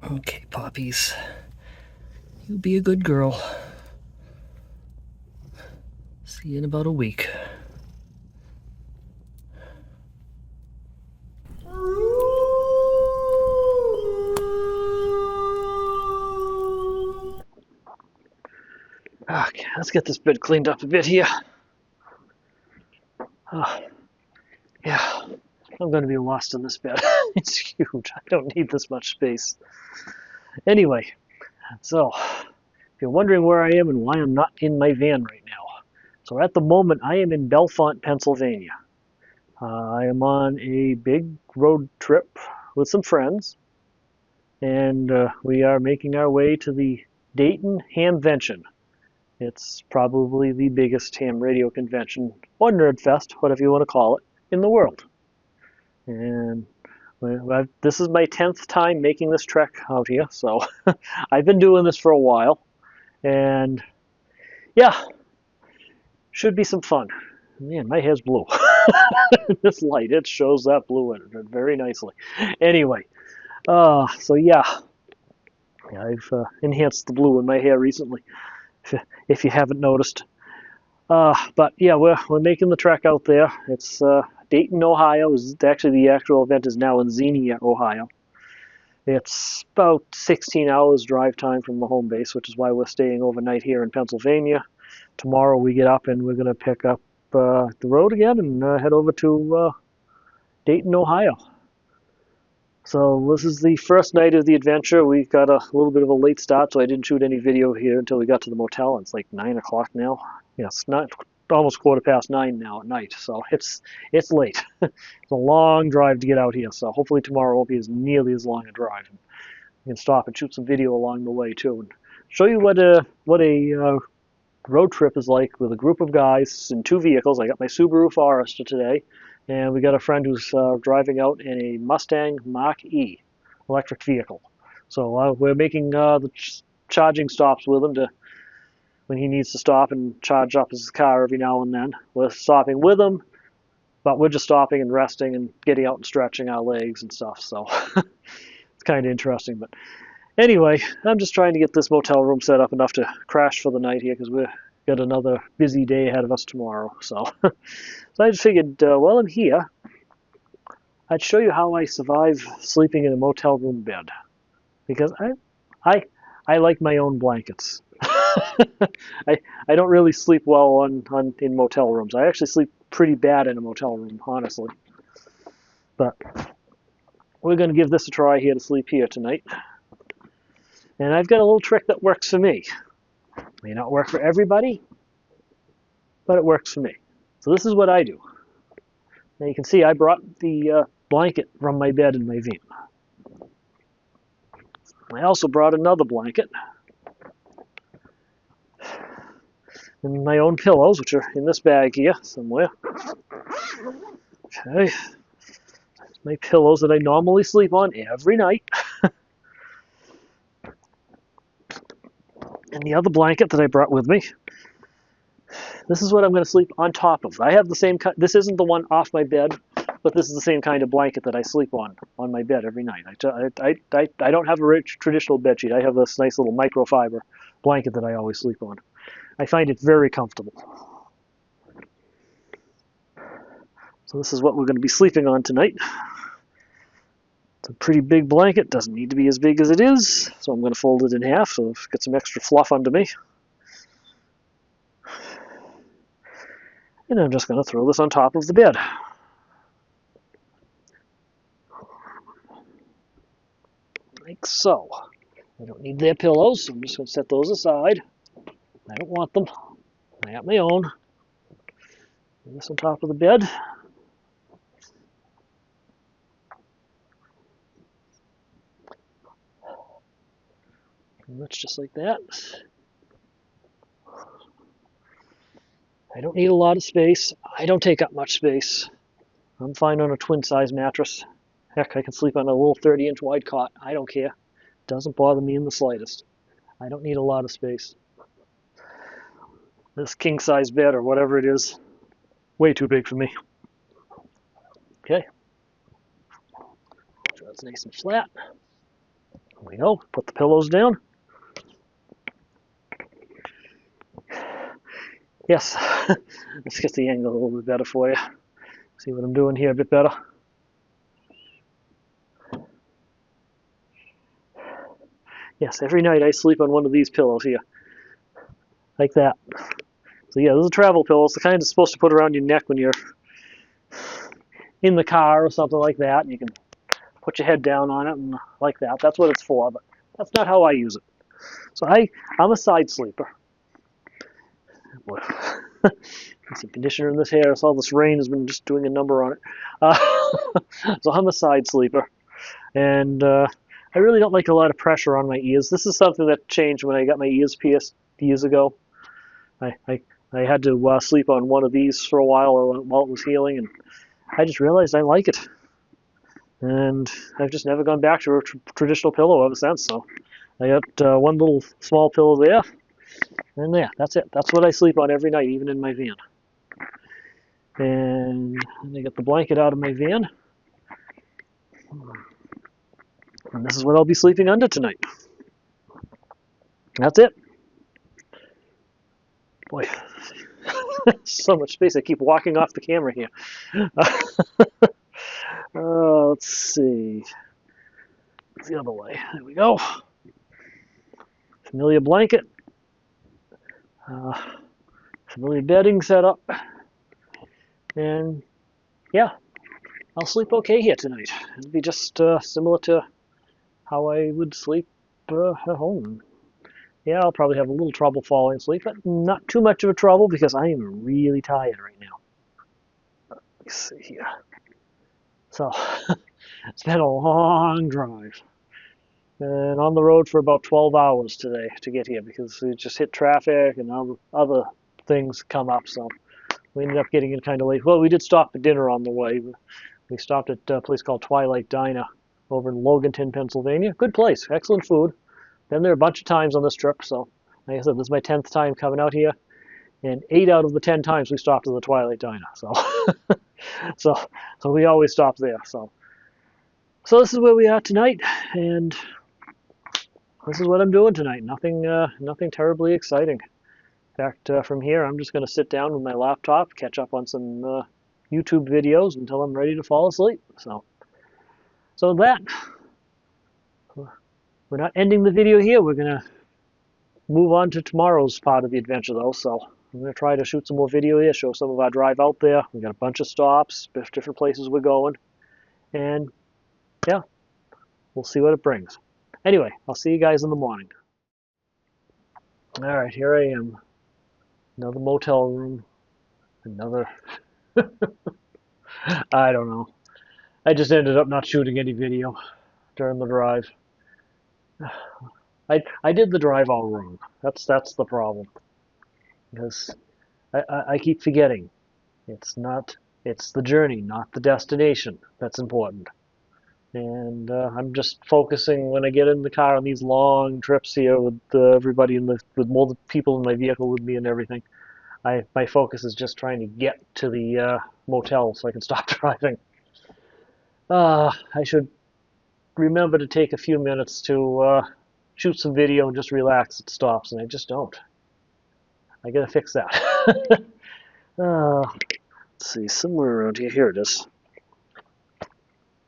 Okay, Poppies. You be a good girl. See you in about a week. Okay, let's get this bed cleaned up a bit here. Yeah, I'm going to be lost in this bed. It's huge. I don't need this much space. Anyway, so if you're wondering where I am and why I'm not in my van right now, so at the moment I am in Bellefonte, Pennsylvania. I am on a big road trip with some friends, and we are making our way to the Dayton Hamvention. It's probably the biggest ham radio convention, or nerdfest, whatever you want to call it, in the world. And this is my 10th time making this trek out here, so I've been doing this for a while. And yeah, should be some fun. Man, my hair's blue. This light, it shows that blue in it very nicely. Anyway, so yeah, I've enhanced the blue in my hair recently, if you haven't noticed. But yeah, we're making the trek out there. It's Dayton, Ohio. Actually, the actual event is now in Xenia, Ohio. It's about 16 hours drive time from the home base, which is why we're staying overnight here in Pennsylvania. Tomorrow we get up and we're going to pick up the road again and head over to Dayton, Ohio. So this is the first night of the adventure. We got a little bit of a late start, so I didn't shoot any video here until we got to the motel. It's like 9 o'clock now. Yeah, it's not almost 9:15 now at night, so it's late. It's a long drive to get out here, so hopefully tomorrow won't be as nearly as long a drive. We can stop and shoot some video along the way too, and show you what a road trip is like with a group of guys in 2 vehicles. I got my Subaru Forester today, and we got a friend who's driving out in a Mustang Mach-E electric vehicle. So we're making the charging stops with him to when he needs to stop and charge up his car every now and then. We're stopping with him, but we're just stopping and resting and getting out and stretching our legs and stuff. So it's kind of interesting. But anyway, I'm just trying to get this motel room set up enough to crash for the night here because we've got another busy day ahead of us tomorrow. So, so I just figured while I'm here, I'd show you how I survive sleeping in a motel room bed, because I like my own blankets. I don't really sleep well in motel rooms. I actually sleep pretty bad in a motel room, honestly. But we're going to give this a try here to sleep here tonight. And I've got a little trick that works for me. May not work for everybody, but it works for me. So this is what I do. Now you can see I brought the blanket from my bed in my van. I also brought another blanket and my own pillows, which are in this bag here somewhere. Okay, that's my pillows that I normally sleep on every night. And the other blanket that I brought with me, this is what I'm going to sleep on top of. I have the same kind. This isn't the one off my bed, but this is the same kind of blanket that I sleep on my bed every night. I don't have a rich traditional bed sheet. I have this nice little microfiber blanket that I always sleep on. I find it very comfortable. So this is what we're going to be sleeping on tonight. It's a pretty big blanket. Doesn't need to be as big as it is, so I'm going to fold it in half so I've got some extra fluff under me. And I'm just going to throw this on top of the bed. Like so. I don't need their pillows, so I'm just going to set those aside. I don't want them. I got my own. Put this on top of the bed. And that's just like that. I don't need a lot of space. I don't take up much space. I'm fine on a twin-size mattress. Heck, I can sleep on a little 30-inch wide cot. I don't care. Doesn't bother me in the slightest. I don't need a lot of space. This king-size bed, or whatever it is, way too big for me. Okay. So that's nice and flat. There we go. Put the pillows down. Yes. Let's get the angle a little bit better for you. See what I'm doing here a bit better. Yes, every night I sleep on one of these pillows here. Like that. So yeah, this is a travel pillow. It's the kind that's supposed to put around your neck when you're in the car or something like that. And you can put your head down on it and like that. That's what it's for, but that's not how I use it. So I'm a side sleeper. Some conditioner in this hair, so all this rain has been just doing a number on it. So I'm a side sleeper. And I really don't like a lot of pressure on my ears. This is something that changed when I got my ears pierced years ago. I had to sleep on one of these for a while it was healing, and I just realized I like it. And I've just never gone back to a traditional pillow ever since. So I got one little small pillow there, and yeah, that's it. That's what I sleep on every night, even in my van. And I get the blanket out of my van. And this is what I'll be sleeping under tonight. That's it. Boy, so much space. I keep walking off the camera here. Let's see. It's the other way. There we go. Familiar blanket. Familiar bedding set up. And yeah, I'll sleep okay here tonight. It'll be just similar to how I would sleep at home. Yeah, I'll probably have a little trouble falling asleep, but not too much of a trouble because I am really tired right now. Let's see here. So, it's been a long drive. And on the road for about 12 hours today to get here because we just hit traffic and other things come up, so we ended up getting in kind of late. Well, we did stop for dinner on the way. We stopped at a place called Twilight Diner over in Loganton, Pennsylvania. Good place, excellent food. Been there a bunch of times on this trip, so like I said, this is my 10th time coming out here, and 8 out of the 10 times we stopped at the Twilight Diner. So, so we always stop there. So this is where we are tonight, and this is what I'm doing tonight. Nothing terribly exciting. In fact, from here, I'm just going to sit down with my laptop, catch up on some YouTube videos until I'm ready to fall asleep. So that. We're not ending the video here. We're going to move on to tomorrow's part of the adventure, though. So I'm going to try to shoot some more video here, show some of our drive out there. We got a bunch of stops, different places we're going. And yeah, we'll see what it brings. Anyway, I'll see you guys in the morning. All right, here I am. Another motel room. Another... I don't know. I just ended up not shooting any video during the drive. I did the drive all wrong. That's the problem. Because I keep forgetting. It's the journey, not the destination that's important. And I'm just focusing when I get in the car on these long trips here with everybody with more people in my vehicle with me and everything. My focus is just trying to get to the motel so I can stop driving. I should remember to take a few minutes to shoot some video and just relax at stops, and I just don't. I gotta fix that. Let's see, somewhere around here. Here it is.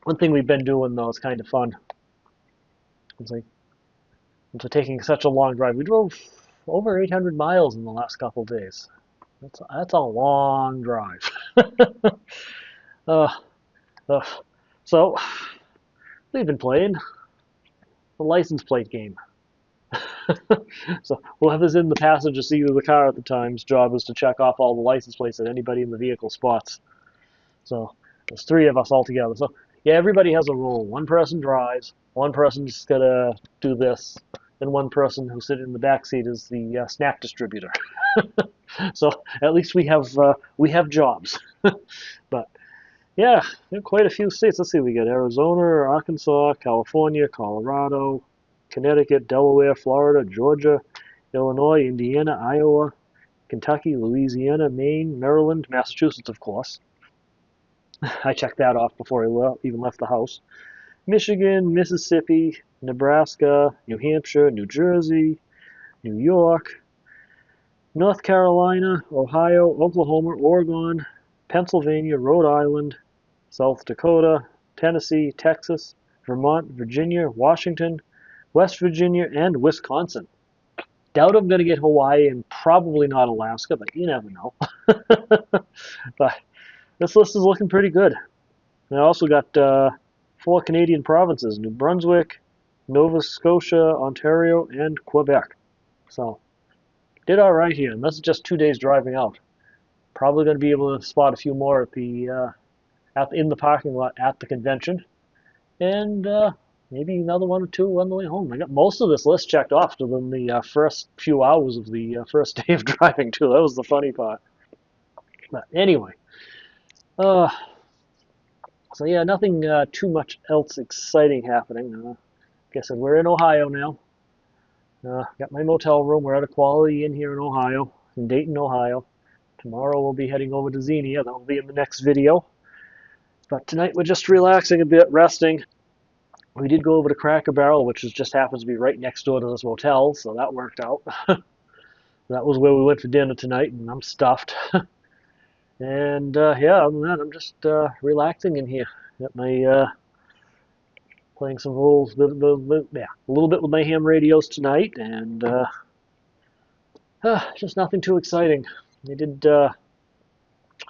One thing we've been doing, though, is kind of fun. It's like, after taking such a long drive, we drove over 800 miles in the last couple of days. That's a long drive. So, we've been playing the license plate game. So whoever's in the passenger seat of the car at the time's job is to check off all the license plates that anybody in the vehicle spots. So there's 3 of us all together. So yeah, everybody has a role. One person drives, one person's gonna do this, and one person who's sitting in the back seat is the snack distributor. So at least we have jobs. But yeah, quite a few states. Let's see, we got Arizona, Arkansas, California, Colorado, Connecticut, Delaware, Florida, Georgia, Illinois, Indiana, Iowa, Kentucky, Louisiana, Maine, Maryland, Massachusetts, of course. I checked that off before I even left the house. Michigan, Mississippi, Nebraska, New Hampshire, New Jersey, New York, North Carolina, Ohio, Oklahoma, Oregon, Pennsylvania, Rhode Island, South Dakota, Tennessee, Texas, Vermont, Virginia, Washington, West Virginia, and Wisconsin. Doubt I'm going to get Hawaii and probably not Alaska, but you never know. But this list is looking pretty good. And I also got 4 Canadian provinces: New Brunswick, Nova Scotia, Ontario, and Quebec. So did all right here, and this is just 2 days driving out. Probably going to be able to spot a few more at the in the parking lot at the convention, and maybe another one or two on the way home. I got most of this list checked off within the first few hours of the first day of driving too. That was the funny part. But anyway, so yeah, nothing too much else exciting happening. Like I said, we're in Ohio now. Got my motel room. We're at a Quality Inn here in Ohio, in Dayton, Ohio. Tomorrow we'll be heading over to Xenia. That will be in the next video. But tonight we're just relaxing a bit, resting. We did go over to Cracker Barrel, which just happens to be right next door to this motel, so that worked out. That was where we went for dinner tonight, and I'm stuffed. And yeah, other than that, I'm just relaxing in here. Got my playing some rules, yeah, a little bit with my ham radios tonight, and just nothing too exciting. I did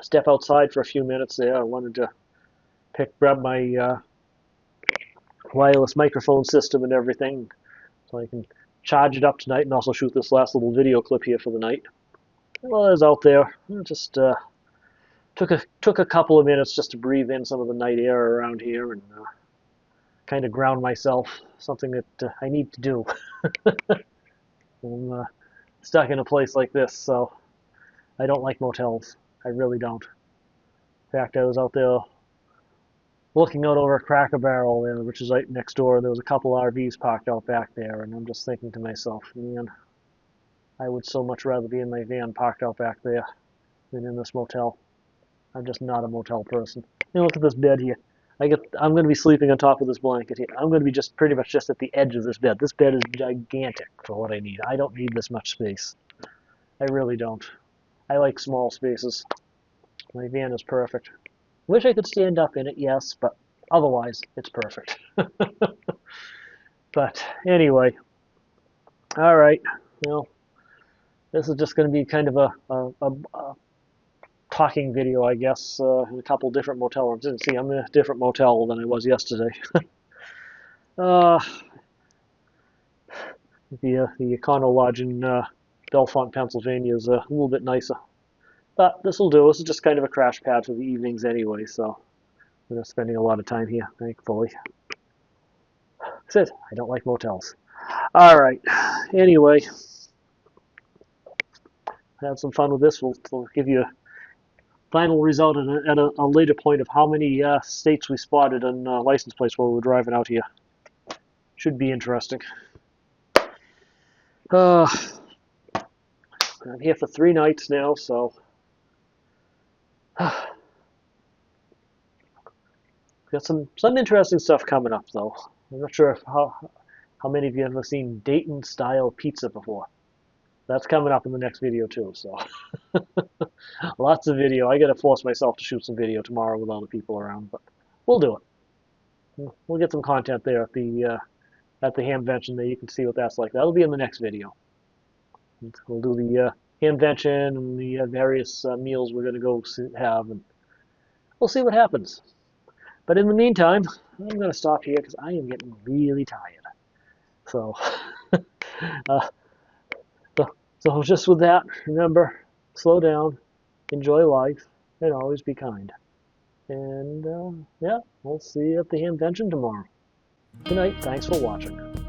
step outside for a few minutes there. I wanted to grab my wireless microphone system and everything, so I can charge it up tonight and also shoot this last little video clip here for the night. While I was out there, I just took a couple of minutes just to breathe in some of the night air around here and kind of ground myself, something that I need to do. I'm stuck in a place like this, so I don't like motels. I really don't. In fact, I was out there looking out over a Cracker Barrel there, which is right next door. There was a couple RVs parked out back there, and I'm just thinking to myself, man, I would so much rather be in my van parked out back there than in this motel. I'm just not a motel person. You know, look at this bed here. I'm going to be sleeping on top of this blanket here. I'm going to be just pretty much just at the edge of this bed. This bed is gigantic for what I need. I don't need this much space. I really don't. I like small spaces. My van is perfect. Wish I could stand up in it, yes, but otherwise, it's perfect. But anyway, all right. Well, this is just going to be kind of a talking video, I guess, in a couple different motel rooms. Didn't see, I'm in a different motel than I was yesterday. The Econo Lodge in Bellefonte, Pennsylvania is a little bit nicer. But this will do. This is just kind of a crash pad for the evenings anyway, so I'm not spending a lot of time here, thankfully. That's it. I don't like motels. All right. Anyway, had some fun with this. We'll give you a final result at a later point of how many states we spotted on license plates while we were driving out here. Should be interesting. I'm here for 3 nights now, so got some interesting stuff coming up, though. I'm not sure how many of you have ever seen Dayton style pizza before. That's coming up in the next video too, so lots of video. I gotta force myself to shoot some video tomorrow with all the people around, but we'll do it. We'll get some content there at the Hamvention there. You can see what that's like. That'll be in the next video. We'll do the Hamvention and the various meals we're gonna go have, and we'll see what happens. But in the meantime, I'm gonna stop here because I am getting really tired. So. So just with that, remember, slow down, enjoy life, and always be kind. And yeah, we'll see you at the Hamvention tomorrow. Good night. Thanks for watching.